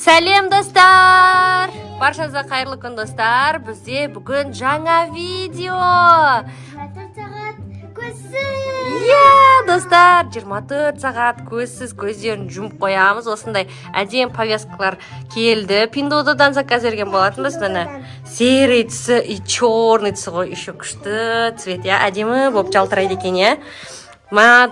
Сәлем достар! Баршаңызға қайырлы күн достар. Бізде бүгін жаңа видео. 24 сағат көзсіз. Достар, 24 сағат көзсіз, көздерін жұмып қоямыз. Осындай әдем повязкалар келді. Пиндодадан заказ берген болатынбыз. Міне серый түсі и черный түсі ғой, еще күшті цвет, әдемі болып жалтырайды екен,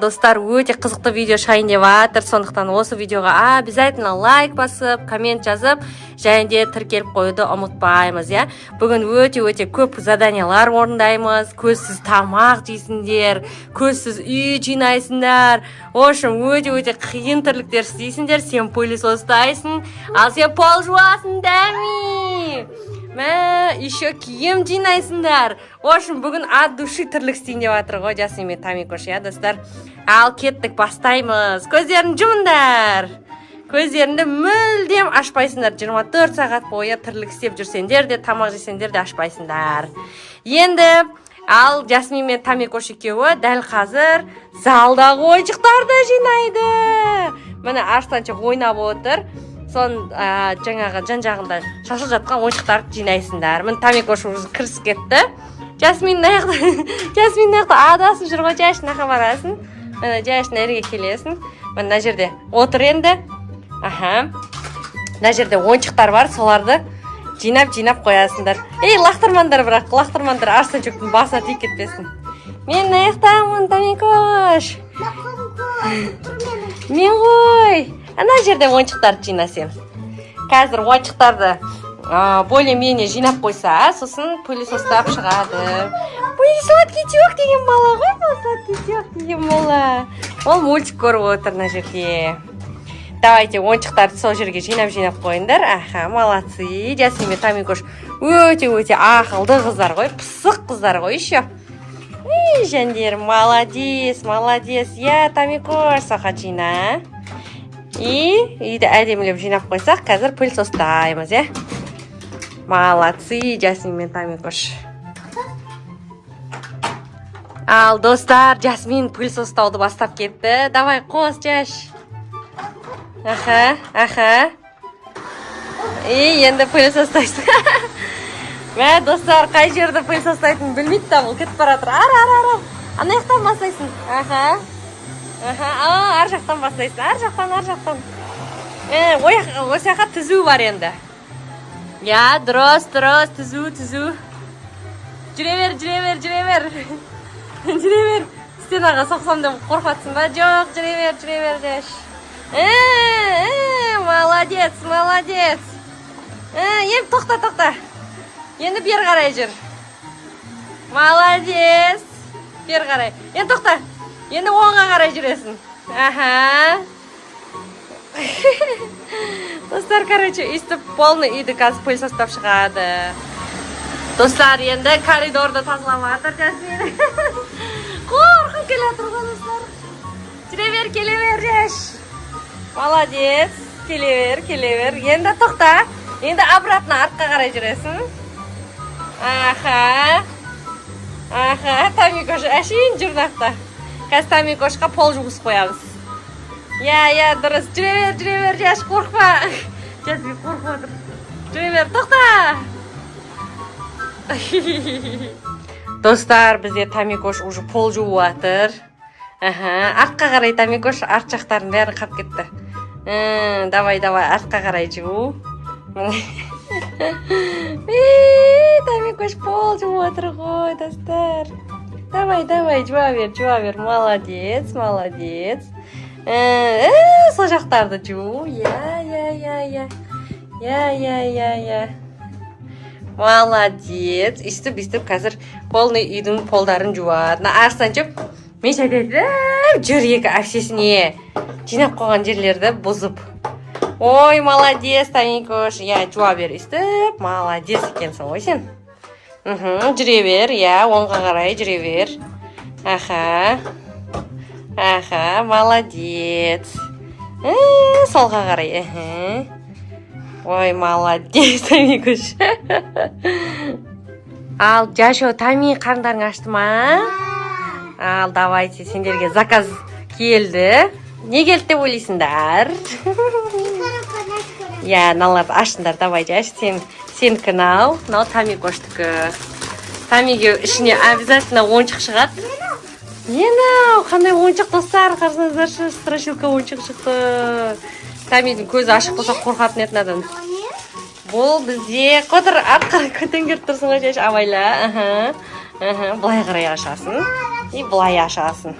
достар, өте қызықты видео шайын деп жатыр. Сондықтан осы видеоға обязательно лайк басып, коммент жазып, және де тіркеліп қоюды ұмытпаймыз, Бүгін өте көп заданиялар орындаймыз. Көзсіз тамақ жейсіңдер, көзсіз үй жинайсыңдар. В общем, өте қиын тірліктер істейсіңдер. Сен пылесос ұстайсың, ал сен пол жуасың, дәми. Еще киім жинайсыңдар. В общем, бүгін от души тірлік істейін деп жатыр ғой, Жасмин мен Тамикош, достар. Ал кеттік, бастаймыз. Көздерін жұмыңдар. Көздеріңді мүлдем ашпайсыңдар. 24 сағат бойы тірлік істеп жүрсеңдер де, тамақ жесеңдер де ашпайсыңдар. Енді ал Жасмин мен Тамикош екеуі дәл қазір залдағы ойыншықтарды жинайды. Міне Арстанчик ойнап отыр. Сон жаңағы жан-жағында шашылып жатқан ойыншықтарды жинайсыңдар. Міне Тамикош кірісіп кетті. Жасмин наяқты адасып жүр ғой, жайшын нақа барасың. Міне жайшын әріге келесің. Міне мына жерде отыр енді. Мына жерде ойыншықтар бар, соларды жинап қоясыңдар. Лақтырмандар бірақ, лақтырмандар Арстанчиктің басына тиіп кетпесін. Мен наяқтамын, Тамикош. Мен ғой. Ана жерде ойыншықтарды жинасем. Қазір ойыншықтарды более-менее жинап қойса, сосын пылесостап шығады. Сладкий тек деген бала ғой, сладкий тек деген бала. Ол мультик көріп отыр мына жерде. Давайте ойыншықтарды сол жерге жинап қойыңдар. Молодцы. Жасмин мен Тамикош өте ақылды қыздар ғой, пысық қыздар ғой еще. Жәндер, молодец. Тамикош, соқа жина. Үйді әдемілеп жинап қойсақ, қазір пылесостаймыз, Молодцы, Жасмин мен Тамикош. Ал достар, Жасмин пылесостауды бастап кетті. Давай, қос, Жаш. Енді пылесостайсың. Достар, қай жерді пылесостайтын білмейді та, бұл кетіп баратыр. Ана жақтан бастайсың. Ар жақтан бастайсың. Ар жақтан. Осы жаққа түзу бар енді. Дұрыс, түзу. Жүре бер. Стенаға соқсам деп қорқатсың ба? Жоқ, жүре бер, Жаш. Молодец. Енді тоқта. Енді бер қарай жүр. Молодец. Бер қарай. Енді тоқта. Енді оңға қарай жүресің. Достар, үсті полный үйді қазір пылесостап шығады. Достар, енді коридорды тазалап жатыр Жасмин. Қорқып келатыр ғой, достар. Келе бер, Жаш. Молодец. Келе бер. Енді тоқта. Енді обратно артқа қарай жүресің. Тамикош әшейін жүрнақта. Қазір Тамикошқа пол жуғыз қоямыз. Дұрыс. Жүре бер, Жаш, қорқпа. Жасмин қорқып отыр. Жүре бер, тоқта. Достар, бізде Тамикош уже пол жуып жатыр. Артқа қарай, Тамикош, арт жақтарын бәрін қап кетті. Давай, артқа қарай жуу. Тамикош пол жуып жатыр ғой, достар. Давай, жуа бер. Молодец. Сол жақтарды жуу. Молодец. Үстіп қазір полный үйдің полдарын жуады. Арстанчик, мен айтайын, жүр екі әпсесіне жинап қойған жерлерді бұзып. Ой, молодец, Тамикош. Жуа бер, үстіп. Молодец екенсің ғой сен. Жүре бер, оңға қарай жүре бер. Молодец. Солға қарай. Ой, молодец, Тамикош. Ал, Жашо, Тами қарындарың ашты ма? Ал, давайте, сендерге заказ келді. Не келді деп ойлайсыңдар? иә мыналарды ашыңдар давай жаш сенікі мынау тамикоштікі тамиге ішіне обязательно ойыншық шығады не мынау қандай ойыншық достар қарасаңыздаршы страшилка ойыншық шықты тамидің көзі ашық болса қорқатын еді надан бұл бізде қотыр артқа көтенгеріп тұрсың ғой жаш абайла былай қарай ашасың и былай ашасың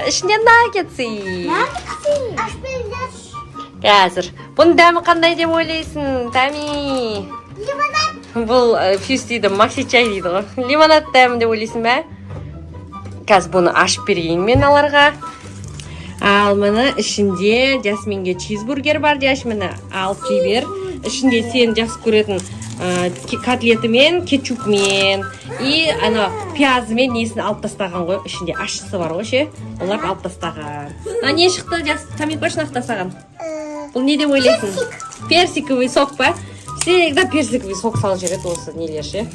ішінде наггетси қазір бұның дәмі қандай деп ойлайсың тами бұл фьюз дейді макси чай дейді ғой лимонад дәмі деп ойлайсың ба қазір бұны ашып берейін мен аларға ал мына ішінде жасминге чизбургер бар жаш міне алып жей бер ішінде сен жақсы көретін котлетімен кетчупмен и ана пиязымен несін алып тастаған ғой ішінде ащысы бар ғой ше оларды алып тастаған не шықты жас тамикош нақты тастаған бұл не деп ойлайсың персиковый сок па всегда персиковый сок салып жүреді осы нелер ше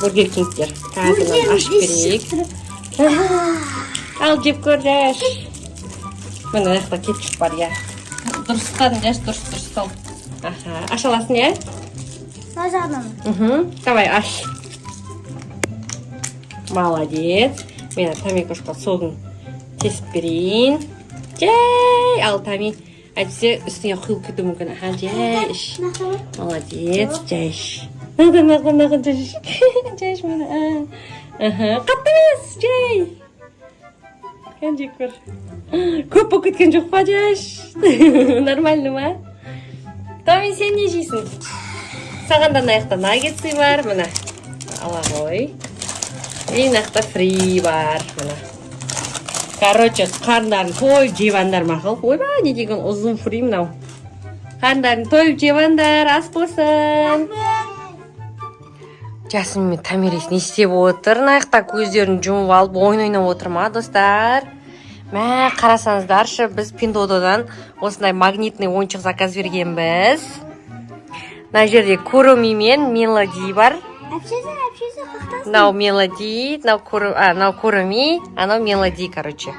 бургер кингтер қазір ашып берейік ал жеп көр жаш міне мына жақта кетчуп бар иә дұрыс ұстадың жаш дұрыс сол аша аласың иә мына жағынан давай аш молодец мен тамикошқа согын тесіп берейін жай ал тами әйтсе үстіне құйылып кетуі мүмкін жай іш молодец жай іш нағын жай іш мені қатты емес жай жек көр көп болып кеткен жоқ па жаш нормально ма тами сен не жейсің саған да мына жақта наггетсы бар міне ала ғой и мына жақта фри бар міне короче қарындарын тойып жевандар мақұл ойбай не деген ұзын фри мынау қарындарын тойып жевандар ас болсын жасмин мен томирис не істеп отыр мына жақта көздерін жұмып алып ойын ойнап отыр ма достар мә қарасаңыздаршы біз пиндододан осындай магнитный ойыншық заказ бергенбіз мына жерде куруми мен мелоди бар мынау мелоди мынау куруми анау мелоди короче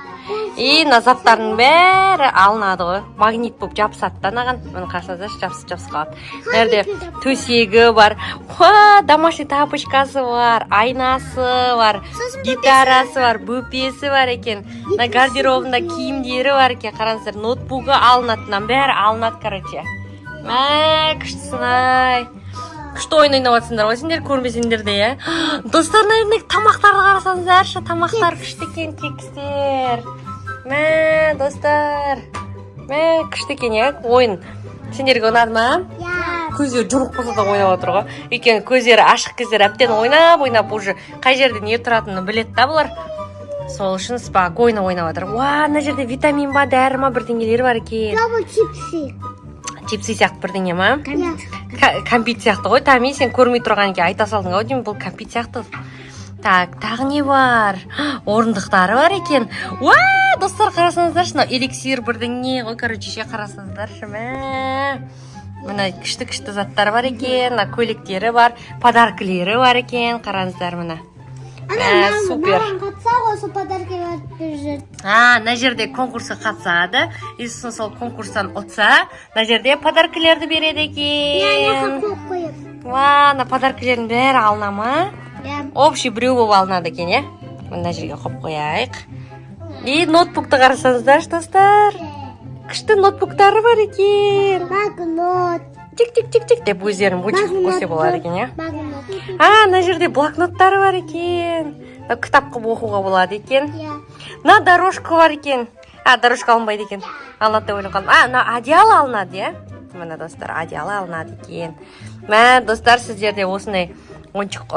и мына заттардың бәрі алынады ғой магнит болып жабысады да мынаған міне қарасаңыздаршы жабысып қалады мына жерде төсегі бар домашний тапочкасы бар айнасы бар гитарасы бар бөпесі бар екен мына гардеробында киімдері бар екен қараңыздар ноутбугі алынады мынаның бәрі алынады короче мә күштісің ай күшті ойын ойнап жатсыңдар ғой сендер көрмесеңдер де иә достар наверное тамақтарды қарасаңыздаршы тамақтар күшті екен кекстер мә достар мә күшті екен иә ойын сендерге ұнады ма иә көздері жұмық болса да ойнап отыр ғой өйткені көздері ашық кездері әбден ойнап уже қай жерде не тұратынын біледі да бұлар сол үшін спокойно ойнап отыр мына жерде витамин ба дәрі ма бірдеңелер бар екен чипсы сияқты бірдеңе ма кәмпит сияқты ғой тами сен көрмей тұрған екен айта салдың ау деймін бұл кәмпит сияқты так тағы не бар орындықтары бар екен достар қарасаңыздаршы мынау эликсир бірдеңе ғой короче ше қарасаңыздаршы мына күшті заттар бар екен мына көйлектері бар подаркілері бар екен қараңыздар мына супер қатса ғой сол подарки беріп мына жерде конкурсқа қатысады и сосын сол конкурстан ұтса мына жерде подаркілерді береді екен мына подаркілердің бәрі алына ма общий біреу болып алынады екен иә мына жерге қойып қояйық и ноутбукты қарасаңыздаршы достар күшті ноутбуктары бар екен блокнот тик деп өздерін бутик көрсе болады екен иә мына жерде блокноттары бар екен кітап қылып оқуға болады екен мына дорожка бар екен дорожка алынбайды екен алынады деп ойлап қалдым мына одеяло алынады иә міне достар одеяло алынады екен мә достар сіздерде осындай ойыншық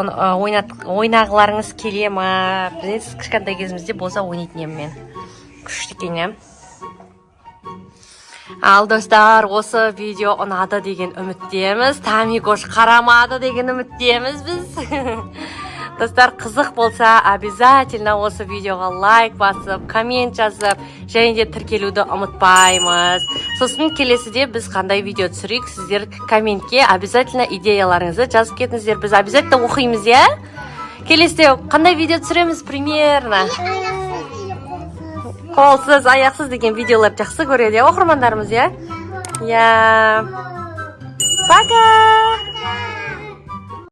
ойнағыларыңыз келе ма білесіз кішкентай кезімізде болса ойнайтын едім мен күшті екен иә ал достар осы видео ұнады деген үміттеміз тамикош қарамады деген үміттеміз біз достар қызық болса обязательно осы видеоға лайк басып коммент жазып және де тіркелуді ұмытпаймыз сосын келесіде біз қандай видео түсірейік сіздер комментке обязательно идеяларыңызды жазып кетіңіздер біз обязательно оқимыз иә келесіде қандай видео түсіреміз примерно қолсыз аяқсыз деген видеолар жақсы көреді оқырмандарымыз иә иә пока.